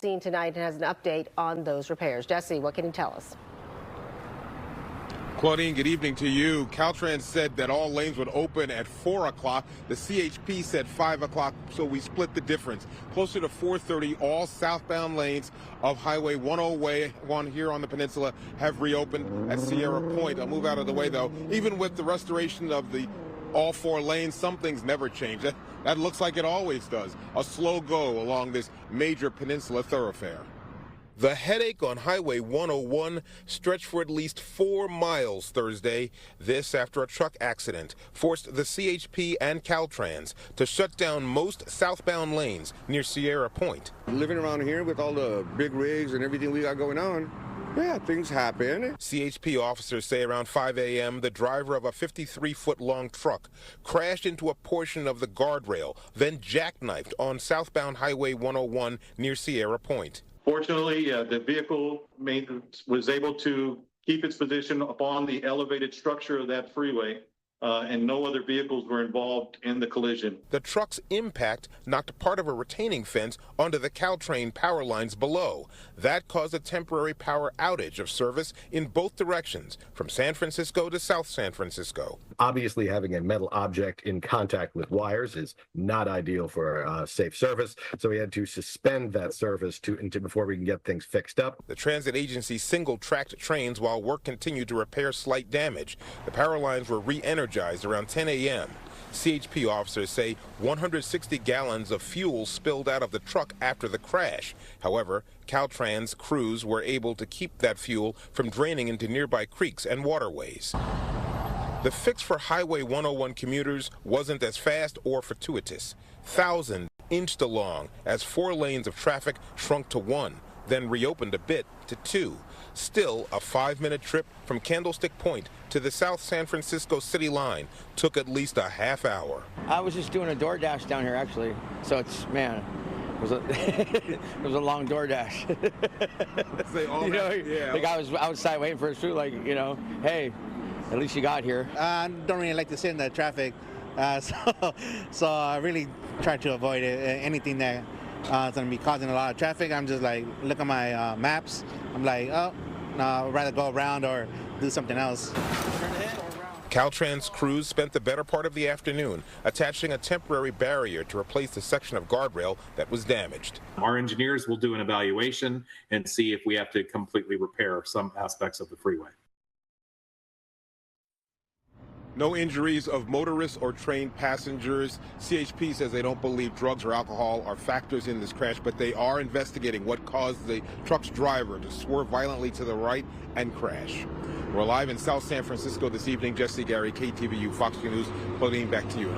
scene tonight and has an update on those repairs. Jesse, what can you tell us? Claudine, good evening to you. Caltrans said that all lanes would open at 4 o'clock. The CHP said 5 o'clock, so we split the difference. Closer to 4:30, all southbound lanes of Highway 101 here on the peninsula have reopened at Sierra Point. I'll move out of the way, though. Even with the restoration of the all four lanes, some things never change. That looks like it always does. A slow go along this major peninsula thoroughfare. The headache on Highway 101 stretched for at least 4 miles Thursday. This after a truck accident forced the CHP and Caltrans to shut down most southbound lanes near Sierra Point. Living around here with all the big rigs and everything we got going on, yeah, things happen. CHP officers say around 5 a.m. the driver of a 53-foot-long truck crashed into a portion of the guardrail, then jackknifed on southbound Highway 101 near Sierra Point. Fortunately, the vehicle was able to keep its position upon the elevated structure of that freeway, and no other vehicles were involved in the collision. The truck's impact knocked part of a retaining fence onto the Caltrain power lines below. That caused a temporary power outage of service in both directions, from San Francisco to South San Francisco. Obviously, having a metal object in contact with wires is not ideal for safe service, so we had to suspend that service before we can get things fixed up. The transit agency single-tracked trains while work continued to repair slight damage. The power lines were re-energized around 10 a.m. CHP officers say 160 gallons of fuel spilled out of the truck after the crash. However, Caltrans crews were able to keep that fuel from draining into nearby creeks and waterways. The fix for Highway 101 commuters wasn't as fast or fortuitous. Thousands inched along as 4 lanes of traffic shrunk to 1, then reopened a bit to 2. Still, a 5-minute trip from Candlestick Point to the South San Francisco city line took at least a half hour. I was just doing a DoorDash down here, actually. So it's, man, it was a long DoorDash. Like I was outside waiting for his food, like, hey, at least you got here. I don't really like to sit in the traffic, so I really try to avoid anything that is going to be causing a lot of traffic. I'm just like, look at my maps. I'm like, oh, no, I'd rather go around or do something else. Caltrans crews spent the better part of the afternoon attaching a temporary barrier to replace the section of guardrail that was damaged. Our engineers will do an evaluation and see if we have to completely repair some aspects of the freeway. No injuries of motorists or train passengers. CHP says they don't believe drugs or alcohol are factors in this crash, but they are investigating what caused the truck's driver to swerve violently to the right and crash. We're live in South San Francisco this evening. Jesse Gary, KTVU, Fox News. Claudine, back to you.